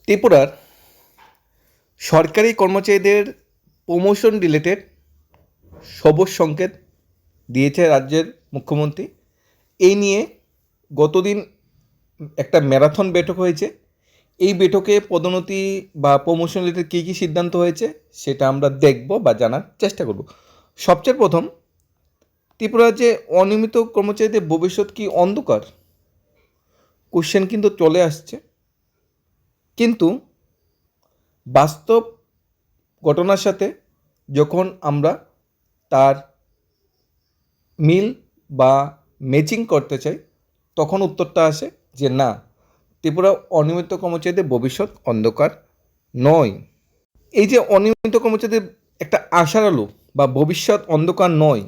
ত্রিপুরার সরকারি কর্মচারীদের প্রমোশন রিলেটেড সবুজ সংকেত দিয়েছে রাজ্যের মুখ্যমন্ত্রী। এই নিয়ে গতদিন একটা ম্যারাথন বৈঠক হয়েছে। এই বৈঠকে পদোন্নতি বা প্রমোশন রিলেটেড কী কী সিদ্ধান্ত হয়েছে সেটা আমরা দেখব বা জানার চেষ্টা করব। সবচেয়ে প্রথম, ত্রিপুরার যে অনিয়মিত কর্মচারীদের ভবিষ্যৎ কি অন্ধকার? কোশ্চেন কিন্তু চলে আসছে, কিন্তু বাস্তব ঘটনার সাথে যখন আমরা তার মিল বা ম্যাচিং করতে চাই তখন উত্তরটা আসে যে না, ত্রিপুরা অনিয়মিত কর্মচারীদের ভবিষ্যৎ অন্ধকার নয়। এই যে অনিয়মিত কর্মচারীদের একটা আশার আলো বা ভবিষ্যৎ অন্ধকার নয়,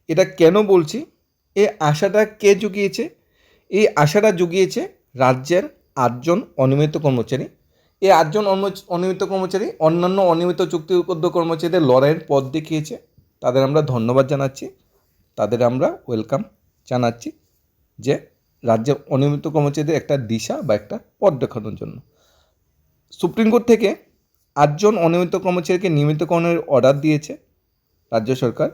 এটা কেন বলছি? এই আশাটা কে জুগিয়েছে? এই আশাটা জুগিয়েছে রাজ্যের 8জন অনিয়মিত কর্মচারী। এই 8জন অনিয়মিত কর্মচারী অন্যান্য অনিয়মিত চুক্তিবদ্ধ কর্মচারীদের লড়াইয়ের পথ দেখিয়েছে। তাদের আমরা ধন্যবাদ জানাচ্ছি, তাদের আমরা ওয়েলকাম জানাচ্ছি যে রাজ্যের অনিয়মিত কর্মচারীদের একটা দিশা বা একটা পথ দেখানোর জন্য সুপ্রিম কোর্ট থেকে 8জন অনিয়মিত কর্মচারীকে নিয়মিতকরণের অর্ডার দিয়েছে রাজ্য সরকার।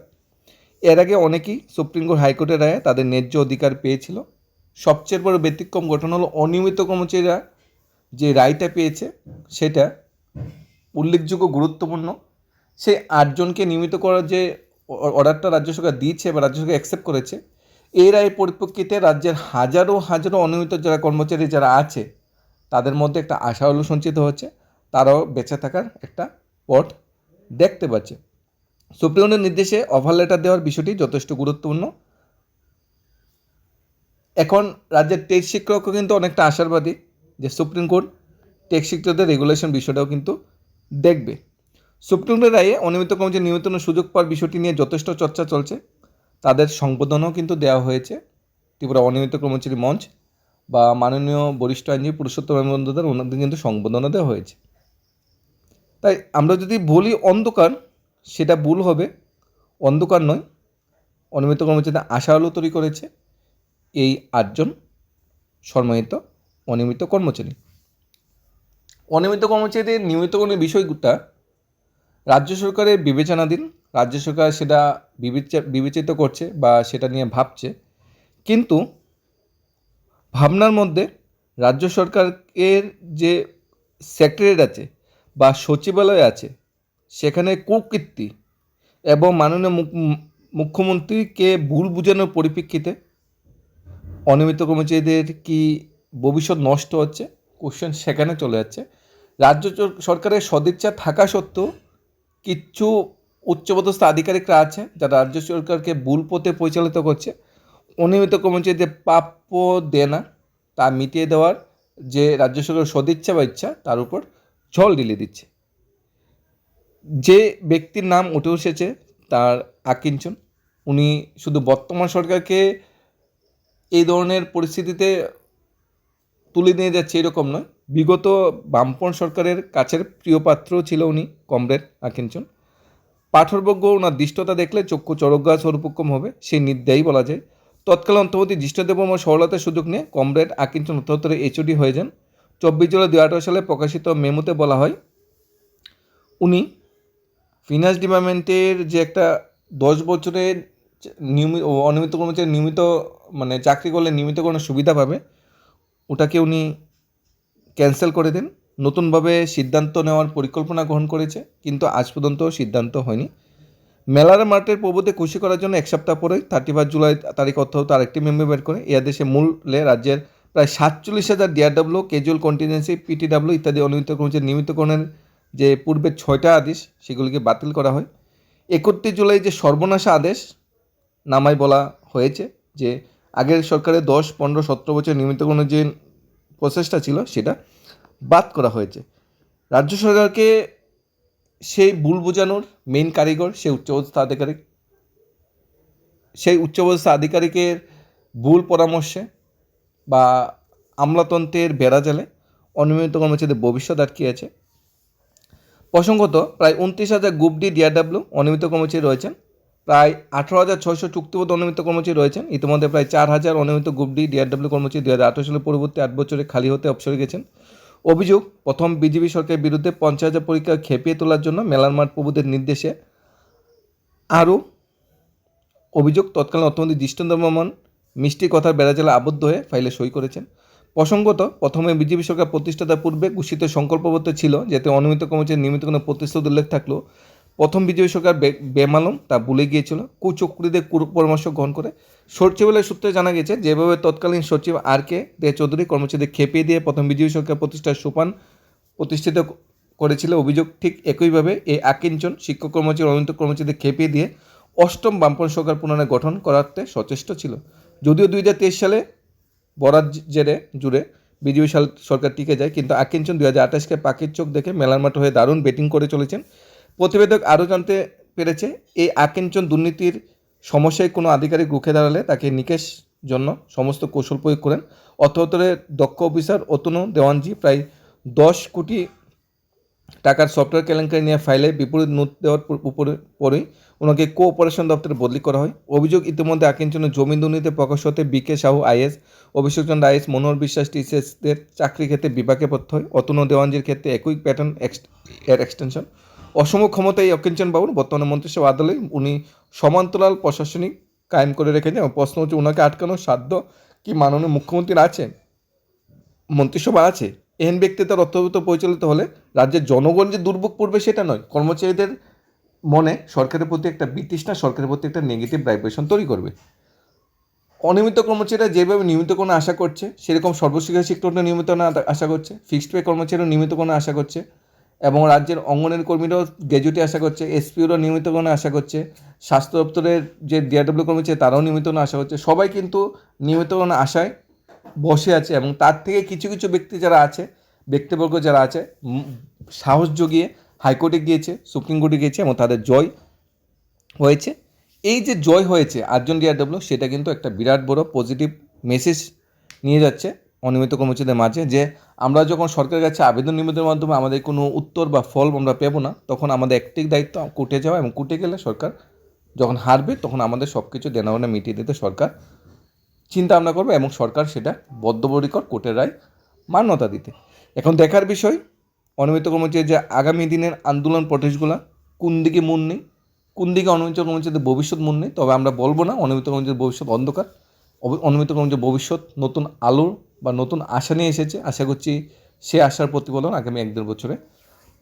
এর আগে অনেকেই সুপ্রিম কোর্ট হাইকোর্টের রায়ে তাদের ন্যায্য অধিকার পেয়েছিল। সবচেয়ে বড় ব্যতিক্রম ঘটনা হলো অনিয়মিত কর্মচারীরা যে রায়টা পেয়েছে সেটা উল্লেখযোগ্য গুরুত্বপূর্ণ। সেই 8জনকে নিয়মিত করার যে অর্ডারটা রাজ্য সরকার দিয়েছে বা রাজ্য সরকার অ্যাকসেপ্ট করেছে, এই রায়ের পরিপ্রেক্ষিতে রাজ্যের হাজারো হাজারো অনিয়মিত যারা কর্মচারী যারা আছে তাদের মধ্যে একটা আশা আলো সঞ্চিত হচ্ছে, তারাও বেঁচে থাকার একটা পথ দেখতে পাচ্ছে। সুপ্রিম কোর্টের নির্দেশে অফার লেটার দেওয়ার বিষয়টি যথেষ্ট গুরুত্বপূর্ণ। এখন রাজ্যের টেট শিক্ষকও কিন্তু অনেকটা আশাবাদী যে সুপ্রিম কোর্ট টেট শিক্ষকদের রেগুলেশন বিষয়টাও কিন্তু দেখবে। সুপ্রিম কোর্টের রায়ে অনিয়মিত কর্মচারী নিয়ন্ত্রণের সুযোগ পাওয়ার বিষয়টি নিয়ে যথেষ্ট চর্চা চলছে। তাদের সংবোধনও কিন্তু দেওয়া হয়েছে ত্রিপুরা অনিয়মিত কর্মচারী মঞ্চ বা মাননীয় বরিষ্ঠ আইনজীবী পুরুষোত্তম বন্দ্যোপাধ্যায়, ওনাদের কিন্তু সংবোধনও দেওয়া হয়েছে। তাই আমরা যদি বলি অন্ধকার, সেটা ভুল হবে। অন্ধকার নয়, অনিয়মিত কর্মচারীদের আশা আলো তৈরি করেছে এই 8জন সম্মানিত অনিয়মিত কর্মচারী। অনিয়মিত কর্মচারীদের নিয়মিতকরণের বিষয়টা রাজ্য সরকারের বিবেচনাধীন। রাজ্য সরকার সেটা বিবেচিত করছে বা সেটা নিয়ে ভাবছে, কিন্তু ভাবনার মধ্যে রাজ্য সরকারের যে সেক্রেটারিয়েট আছে বা সচিবালয় আছে সেখানে কুকীর্তি এবং মাননীয় মুখ্যমন্ত্রীকে ভুল বোঝানোর পরিপ্রেক্ষিতে অনিয়মিত কর্মচারীদের কি ভবিষ্যৎ নষ্ট হচ্ছে, কোশ্চেন সেখানে চলে যাচ্ছে। রাজ্য সরকারের সদিচ্ছা থাকা সত্ত্বেও কিছু উচ্চপদস্থ আধিকারিকরা আছে যারা রাজ্য সরকারকে ভুল পথে পরিচালিত করছে। অনিয়মিত কর্মচারীদের প্রাপ্য দেনা তা মিটিয়ে দেওয়ার যে রাজ্য সরকারের সদিচ্ছা বা ইচ্ছা তার উপর জল ঢেলে দিচ্ছে। যে ব্যক্তির নাম উঠে এসেছে তার আকিঞ্চন, উনি শুধু বর্তমান সরকারকে এই ধরনের পরিস্থিতিতে তুলে নিয়ে যাচ্ছে এরকম নয়, বিগত বামপন সরকারের কাছের প্রিয় পাত্র ছিল উনি, কমরেড আকিঞ্চন। পাঠরবজ্ঞ ওনার দৃষ্টতা দেখলে চক্ষু চরজ্ঞা স্বরূপক্ষম হবে, সেই নির্দেই বলা যায়। তৎকালীন অন্তর্বর্তী দৃষ্টদেব ও সরলতার সুযোগ নিয়ে কমরেড আকিঞ্চন উত্তরোত্তরে এইচওডি হয়ে যান। 24 জুলাই 2018 সালে প্রকাশিত মেমোতে বলা হয় উনি ফিনান্স ডিপার্টমেন্টের যে একটা 10 বছরের অনিয়মিত কর্মচারী নিয়মিত চাকরি করলে নিয়মিতকরণের সুবিধা পাবে, ওটাকে উনি ক্যান্সেল করে দেন। নতুনভাবে সিদ্ধান্ত নেওয়ার পরিকল্পনা গ্রহণ করেছে, কিন্তু আজ পর্যন্ত সিদ্ধান্ত হয়নি। মেলার মার্টের প্রভুতে খুশি করার জন্য 1 সপ্তাহ পরেই 31 জুলাই তারিখ অর্থাৎ আরেকটি মেমো বের করে এই আদেশে মূল্যে রাজ্যের প্রায় 47,000 ডিআরডব্লিউ, ক্যাজুয়াল কন্টিনজেন্সি, পিটিডব্লিউ ইত্যাদি অনিয়মিত কর্মচারী নিয়মিতকরণের যে পূর্বের 6টা আদেশ সেগুলিকে বাতিল করা হয়। 31 জুলাই যে সর্বনাশা আদেশ নামায় বলা হয়েছে যে আগের সরকারের 10, 15, 17 বছর নিয়মিতকরণের যে প্রসেসটা ছিল সেটা বাদ করা হয়েছে। রাজ্য সরকারকে সেই ভুল বোঝানোর মেইন কারিগর সেই উচ্চপদস্থ আধিকারিক, সেই উচ্চপদস্থ আধিকারিকের ভুল পরামর্শে বা আমলাতন্ত্রের বেড়াজালে অনিয়মিত কর্মচারীদের ভবিষ্যৎ আটকে আছে। প্রসঙ্গত প্রায় 29,000 গ্রুপ ডি ডিআরডব্লিউ অনিয়মিত কর্মচারী রয়েছেন, প্রায় 18,600 চুক্তিবদ্ধ অনিয়মিত কর্মচারী রয়েছেন। ইতিমধ্যে প্রায় 4,000 অনিয়মিত গ্রুপ ডি ডিআরডব্লিউ কর্মচারী 2018 সালের পরবর্তী 8 বছরে খালি হতে অবসরে গেছেন। অভিযোগ, প্রথম বিজেপি সরকারের বিরুদ্ধে 50,000 পরীক্ষা খেপিয়ে তোলার জন্য মেলার মাঠ প্রভুদের নির্দেশে আরও অভিযোগ, তৎকালীন অর্থমন্ত্রী জিষ্ণুদেব বর্মন মিষ্টি কথার বেড়াজালে আবদ্ধ হয়ে ফাইলে সই করেছেন। প্রসঙ্গত, প্রথমে বিজেপি সরকার প্রতিষ্ঠাতার পূর্বে ঘোষিত সংকল্পপত্রে ছিল যাতে অনিয়মিত কর্মচারী নিয়মিত কোনো প্রতিশ্রুতি উল্লেখ থাকলেও প্রথম বিজেপি সরকার বেমালুম তা ভুলে গিয়েছিল। কুচক্রীদের পরামর্শ গ্রহণ করে সচিবালয় সূত্রে জানা গেছে, যেভাবে তৎকালীন সচিব আর.কে. দে চৌধুরী কর্মচারীদের খেপিয়ে দিয়ে প্রথম বিজেপি সরকার প্রতিষ্ঠার সোপান প্রতিষ্ঠিত করেছিল, অভিযোগ ঠিক একইভাবে এই আকিঞ্চন শিক্ষক কর্মচারী অনিয়মিত কর্মচারীদের খেপিয়ে দিয়ে অষ্টম বামপন্থী সরকার পুনরায় গঠন করাতে সচেষ্ট ছিল। যদিও 2023 সালে বরাত জুড়ে বিজেপি সরকার টিকে যায়, কিন্তু আকিঞ্চন 2028-কে পাখির চোখ দেখে মেলার মাঠ হয়ে দারুণ ব্যাটিং করে চলেছেন। প্রতিবেদক আরও জানতে পেরেছে, এই আকিঞ্চন দুর্নীতির সমস্যায় কোনো আধিকারিক রুখে দাঁড়ালে তাকে নিকেশ জন্য সমস্ত কৌশল প্রয়োগ করেন। অথতরে দক্ষ অফিসার অতনু দেওয়ানজি প্রায় 10 কোটি টাকার সফটওয়্যার কেলেঙ্কারি নিয়ে ফাইলে বিপরীত নোট দেওয়ার পরেই ওনাকে কোঅপারেশন দপ্তরে বদলি করা হয়। অভিযোগ, ইতিমধ্যে আকিঞ্চনের জমি দুর্নীতিতে প্রকাশ হতে B K. Sahu IAS, Abhishek Chandra IAS, Manohar Biswas টিসিএসদের চাকরি ক্ষেত্রে বিভাগে পড়তে হয়। অতনু দেওয়ানজির ক্ষেত্রে একই প্যাটার্ন এর এক্সটেনশন। অসম ক্ষমতা এই অকিঞ্চন বাবুর বর্তমানে মন্ত্রিসভা আদালে উনি সমান্তরাল প্রশাসনিক কায়েম করে রেখেছেন এবং প্রশ্ন হচ্ছে, ওনাকে আটকানোর সাধ্য কি মাননীয় মুখ্যমন্ত্রীর আছে, মন্ত্রিসভা আছে? এহেন ব্যক্তি তার অর্থবিত্ত পরিচালিত হলে রাজ্যের জনগণ যে দুর্ভোগ পড়বে সেটা নয়, কর্মচারীদের মনে সরকারের প্রতি একটা বিতৃষ্ণা, সরকারের প্রতি একটা নেগেটিভ ভাইব্রেশন তৈরি করবে। অনিয়মিত কর্মচারীরা যেভাবে নিয়মিত কোনো আশা করছে, সেরকম সর্বশিক্ষা শিক্ষকরা নিয়মিত আশা করছে, ফিক্সড পে কর্মচারীরা নিয়মিত কোনো আশা করছে, এবং রাজ্যের অঙ্গনের কর্মীরাও গ্র্যাজুয়েটি আশা করছে, এসপিওরাও নিয়মিত কোনো আশা করছে, স্বাস্থ্য দপ্তরের যে ডিআরডব্লিউ কর্মচারী তারাও নিয়মিত কোনো আশা করছে। সবাই কিন্তু নিয়মিত কোনো আশায় বসে আছে, এবং তার থেকে কিছু কিছু ব্যক্তি যারা আছে, ব্যক্তিবর্গ যারা আছে, সাহস জগিয়ে হাইকোর্টে গিয়েছে, সুপ্রিম কোর্টে গিয়েছে এবং তাদের জয় হয়েছে। এই যে জয় হয়েছে 8জন ডিআরডব্লিউ, সেটা কিন্তু একটা বিরাট বড় পজিটিভ মেসেজ নিয়ে যাচ্ছে অনিয়মিত কর্মচারীদের মাঝে, যে আমরা যখন সরকারের কাছে আবেদন নিবেদনের মাধ্যমে আমাদের কোনো উত্তর বা ফল আমরা পেব না, তখন আমাদের একটি দায়িত্ব কোর্টে যাওয়া, এবং কোর্টে গেলে সরকার যখন হারবে তখন আমাদের সব কিছু দেনাওয়ানা মিটিয়ে দিতে সরকার চিন্তা ভাবনা করবে, এবং সরকার সেটা বদ্ধপরিকর কোর্টের রায় মান্যতা দিতে। এখন দেখার বিষয়, অনিয়মিত কর্মচারী যে আগামী দিনের আন্দোলন প্রটেস্টগুলো কোন দিকে মন নেই, কোন দিকে অনিয়মিত কর্মচারীদের ভবিষ্যৎ মন নেই। তবে আমরা বলবো না অনিয়মিত কর্মচারীর ভবিষ্যৎ অন্ধকার, অনিয়মিত কর্মচারীর ভবিষ্যৎ নতুন আলো বা নতুন আশা নিয়ে এসেছে। আশা করছি সে আশার প্রতিফলন আগামী 1-1.5 বছরে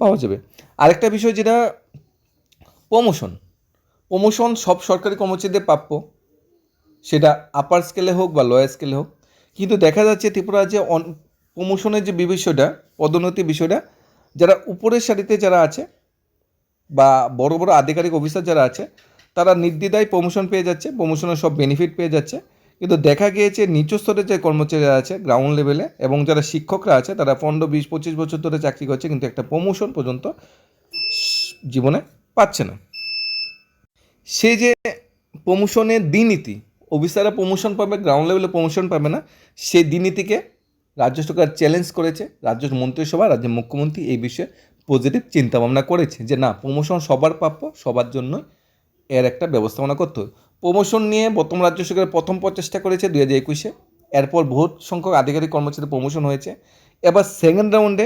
পাওয়া যাবে। আরেকটা বিষয় যেটা প্রমোশন সব সরকারি কর্মচারীদের প্রাপ্য, সেটা আপার স্কেলে হোক বা লোয়ার স্কেলে হোক, কিন্তু দেখা যাচ্ছে ত্রিপুরা যে প্রমোশনের যে বিষয়টা, পদোন্নতির বিষয়টা, যারা উপরের সারিতে যারা আছে বা বড় বড় আধিকারিক অফিসার যারা আছে, তারা নির্দ্বিধায় প্রমোশন পেয়ে যাচ্ছে, প্রমোশনের সব বেনিফিট পেয়ে যাচ্ছে। কিন্তু দেখা গিয়েছে নিচু স্তরের যে কর্মচারীরা আছে গ্রাউন্ড লেভেলে, এবং যারা শিক্ষকরা আছে, তারা 15, 20, 25 বছর ধরে চাকরি করছে, কিন্তু একটা প্রমোশন পর্যন্ত জীবনে পাচ্ছে না। সে যে প্রমোশনের দ্বিনীতি, অফিসাররা প্রমোশন পাবে, গ্রাউন্ড লেভেলে প্রমোশন পাবে না, সেই দ্বিনীতিকে রাজ্য সরকার চ্যালেঞ্জ করেছে। রাজ্য মন্ত্রিসভা, রাজ্যের মুখ্যমন্ত্রী এই বিষয়ে পজিটিভ চিন্তাভাবনা করেছে যে না, প্রমোশন সবার প্রাপ্য, সবার জন্য এর একটা ব্যবস্থাপনা করতে হবে। প্রমোশন নিয়ে বর্তমান রাজ্য সরকার প্রথম প্রচেষ্টা করেছে 2021-এ, এরপর বহুত সংখ্যক আধিকারিক কর্মচারী প্রমোশন হয়েছে। এবার সেকেন্ড রাউন্ডে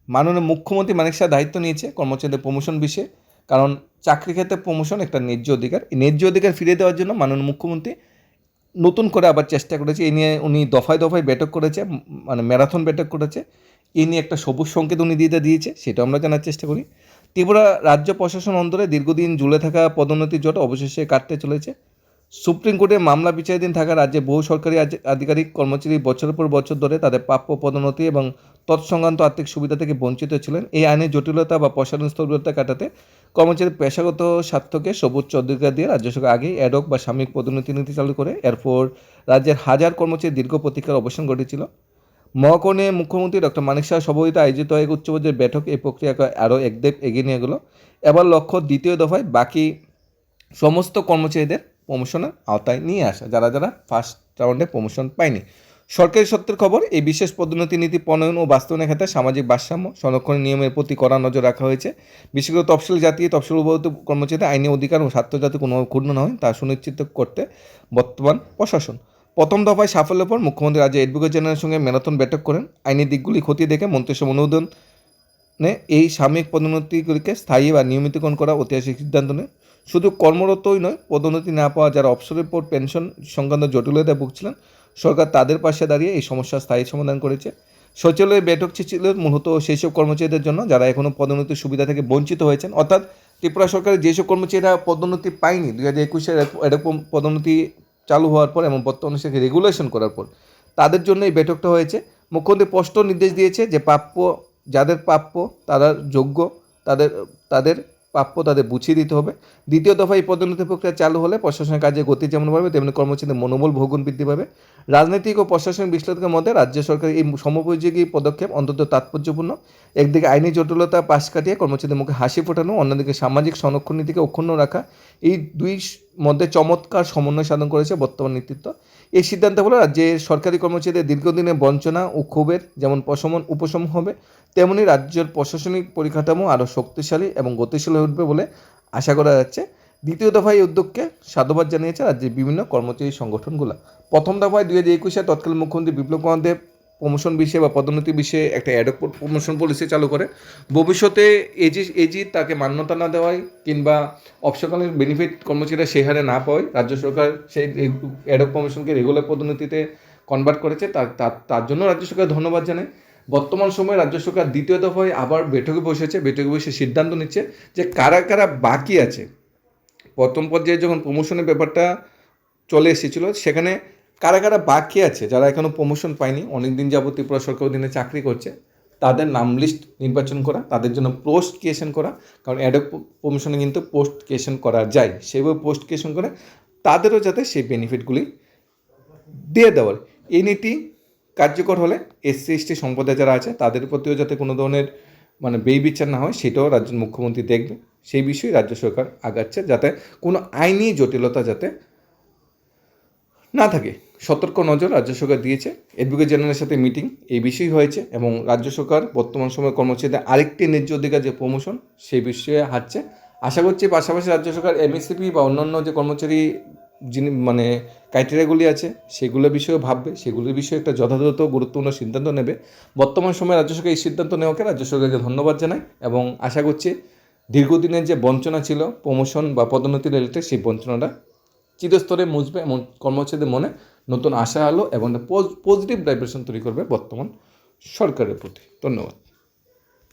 মাননীয় মুখ্যমন্ত্রী মানিক শাহ দায়িত্ব নিয়েছে কর্মচারীদের প্রমোশন বিষয়ে, কারণ চাকরি ক্ষেত্রে প্রমোশন একটা ন্যায্য অধিকার। এই ন্যায্য অধিকার ফিরিয়ে দেওয়ার জন্য মাননীয় মুখ্যমন্ত্রী নতুন করে আবার চেষ্টা করেছে। এই নিয়ে উনি দফায় দফায় বৈঠক করেছে, মানে ম্যারাথন বৈঠক করেছে। এই নিয়ে একটা সবুজ সংকেত উনি দিয়েছে, সেটা আমরা জানার চেষ্টা করি। ত্রিপুরা রাজ্য প্রশাসন অন্তরে দীর্ঘদিন ঝুলে থাকা পদোন্নতির জট অবশেষে কাটতে চলেছে। সুপ্রিম কোর্টে মামলা বিচারাধীন থাকা রাজ্যে বহু সরকারি আধিকারিক কর্মচারী বছরের পর বছর ধরে তাদের প্রাপ্য পদোন্নতি এবং তৎসংক্রান্ত আর্থিক সুবিধা থেকে বঞ্চিত ছিলেন। এই আইনের জটিলতা বা প্রশাসন স্থবিরতা কাটাতে কর্মচারীর পেশাগত স্বার্থকে সর্বোচ্চ অধিকার দিয়ে রাজ্য সরকার আগেই অ্যাডক বা সাময়িক পদোন্নতি নীতি চালু করে। এরপর রাজ্যের হাজার কর্মচারীর দীর্ঘ প্রতীক্ষার অবসান ঘটেছিল। মহাকর্ণে মুখ্যমন্ত্রী ডক্টর মানিক শাহ সভাপতিতে আয়োজিত এক উচ্চ পর্যায়ের বৈঠক এই প্রক্রিয়াকে আরও এক ধাপ এগিয়ে নিয়ে গেল। এবার লক্ষ্য দ্বিতীয় দফায় বাকি সমস্ত কর্মচারীদের প্রমোশনের আওতায় নিয়ে আসা, যারা যারা ফার্স্ট রাউন্ডে প্রমোশন পায়নি। সরকারি সূত্রের খবর, এই বিশেষ পদোন্নতি নীতি প্রণয়ন ও বাস্তবায়নের ক্ষেত্রে সামাজিক ভারসাম্য সংরক্ষণের নিয়মের প্রতি কড়া নজর রাখা হয়েছে। বিশেষ করে তফসিলি জাতি, তফসিল উপভোক্ত কর্মচারীদের আইনি অধিকার ও স্বার্থ যাতে কোনো ক্ষুণ্ণ না হয় তা সুনিশ্চিত করতে বর্তমান প্রশাসন প্রথম দফায় সাফল্যের পর মুখ্যমন্ত্রী রাজ্যের অ্যাডভোকেট জেনারেলের সঙ্গে ম্যারাথন বৈঠক করেন। আইনি দিকগুলি খতিয়ে দেখে মন্ত্রিসভা অনুমোদনে এই সাময়িক পদোন্নতিগুলিকে স্থায়ী বা নিয়মিতকরণ করা ঐতিহাসিক সিদ্ধান্ত নেয়। শুধু কর্মরতই নয়, পদোন্নতি না পাওয়া যারা অবসরের পর পেনশন সংক্রান্ত জটিলতায় ভুগছিলেন, সরকার তাদের পাশে দাঁড়িয়ে এই সমস্যার স্থায়ী সমাধান করেছে। সচিবালয়ের বৈঠকটি ছিল মূলত সেই সব কর্মচারীদের জন্য যারা এখনও পদোন্নতির সুবিধা থেকে বঞ্চিত হয়েছেন, অর্থাৎ ত্রিপুরা সরকারের যেসব কর্মচারীরা পদোন্নতি পায়নি 2021-এর এরকম পদোন্নতি চালু হওয়ার পর এবং বর্তমানে সেকে রেগুলেশন করার পর, তাদের জন্য এই বৈঠকটা হয়েছে। মুখ্যমন্ত্রী স্পষ্ট নির্দেশ দিয়েছে যে যাদের প্রাপ্য, তারা যোগ্য, তাদের তাদের প্রাপ্য তাদের বুঝিয়ে দিতে হবে। দ্বিতীয় দফায় এই পদোন্নতি প্রক্রিয়া চালু হলে প্রশাসনের কাজে গতি যেমন বাড়বে, তেমনি কর্মচারীদের মনোবল বহুগুণ বৃদ্ধি পাবে। রাজনৈতিক ও প্রশাসনিক বিশ্লেষকের মধ্যে রাজ্য সরকারের এই সময়োপযোগী পদক্ষেপ অন্তত তাৎপর্যপূর্ণ। একদিকে আইনি জটিলতা পাশ কাটিয়ে কর্মচারীদের মুখে হাসি ফোটানো, অন্যদিকে সামাজিক সংরক্ষণ নীতিকে অক্ষুণ্ণ রাখা, এই দুই মধ্যে চমৎকার সমন্বয় সাধন করেছে বর্তমান নেতৃত্ব। এই সিদ্ধান্ত হলো রাজ্যের সরকারি কর্মচারীদের দীর্ঘদিনের বঞ্চনা ও ক্ষোভের যেমন উপশম হবে, তেমনি রাজ্যের প্রশাসনিক পরিকাঠামো আরও শক্তিশালী এবং গতিশীল হয়ে উঠবে বলে আশা করা যাচ্ছে। দ্বিতীয় দফায় এই উদ্যোগকে সাধুবাদ জানিয়েছে রাজ্যের বিভিন্ন কর্মচারী সংগঠনগুলো। প্রথম দফায় 2021-এ তৎকালীন মুখ্যমন্ত্রী বিপ্লব কুমার দেব প্রমোশন বিষয়ে বা পদোন্নতি বিষয়ে একটা অ্যাডক প্রমোশন পলিসি চালু করে। ভবিষ্যতে এজি তাকে মান্যতা না দেওয়ায় কিংবা অবসরকালীন বেনিফিট কর্মচারীরা সেই হারে না পাওয়ায় রাজ্য সরকার সেই অ্যাডক প্রমোশনকে রেগুলার পদোন্নতিতে কনভার্ট করেছে। তার জন্য রাজ্য সরকার ধন্যবাদ জানায়। বর্তমান সময়ে রাজ্য সরকার দ্বিতীয় দফায় আবার বৈঠকে বসে সিদ্ধান্ত নিচ্ছে যে কারা কারা বাকি আছে। প্রথম পর্যায়ে যখন প্রমোশনের ব্যাপারটা চলে এসেছিলো, সেখানে কারা কারা বাকি আছে যারা এখনও প্রমোশন পায়নি, অনেক দিন যাবত ত্রিপুরা সরকার অধীনে চাকরি করছে, তাদের নাম লিস্ট নির্বাচন করা, তাদের জন্য পোস্ট ক্রিয়েশন করা। কারণ অ্যাডক প্রমোশনে কিন্তু পোস্ট ক্রিয়েশন করা যায়, সেইভাবে পোস্ট ক্রিয়েশন করে তাদেরও যাতে সেই বেনিফিটগুলি দিয়ে দেওয়ার। এই নীতি কার্যকর হলে SC/ST সম্প্রদায় যারা আছে তাদের প্রতিও যাতে কোনো ধরনের ব্যয় বিচার না হয়, সেটাও রাজ্যের মুখ্যমন্ত্রী দেখবে। সেই বিষয়ে রাজ্য সরকার আগাচ্ছে যাতে কোনো আইনি জটিলতা যাতে না থাকে, সতর্ক নজর রাজ্য সরকার দিয়েছে। অ্যাডভোকেট জেনারেলের সাথে মিটিং এই বিষয় হয়েছে এবং রাজ্য সরকার বর্তমান সময়ে কর্মচারীদের আরেকটি ন্যায্য অধিকার যে প্রমোশন, সেই বিষয়ে হাঁটছে। আশা করছি পাশাপাশি রাজ্য সরকার MSCP বা অন্যান্য যে কর্মচারী যিনি ক্রাইটেরিয়াগুলি আছে সেগুলোর বিষয়েও ভাববে, সেগুলোর বিষয়ে একটা যথাযথ গুরুত্বপূর্ণ সিদ্ধান্ত নেবে। বর্তমান সময়ে রাজ্য সরকার এই সিদ্ধান্ত নেওয়াকে রাজ্য সরকারকে ধন্যবাদ জানাই এবং আশা করছি দীর্ঘদিনের যে বঞ্চনা ছিল প্রমোশন বা পদোন্নতি রিলেটেড, সেই বঞ্চনাটা চিরস্তরে মুছবে এবং কর্মচারীদের মনে নতুন আশা আলো এবং পজিটিভ ভাইব্রেশন তৈরি করবে বর্তমান সরকারের প্রতি। ধন্যবাদ।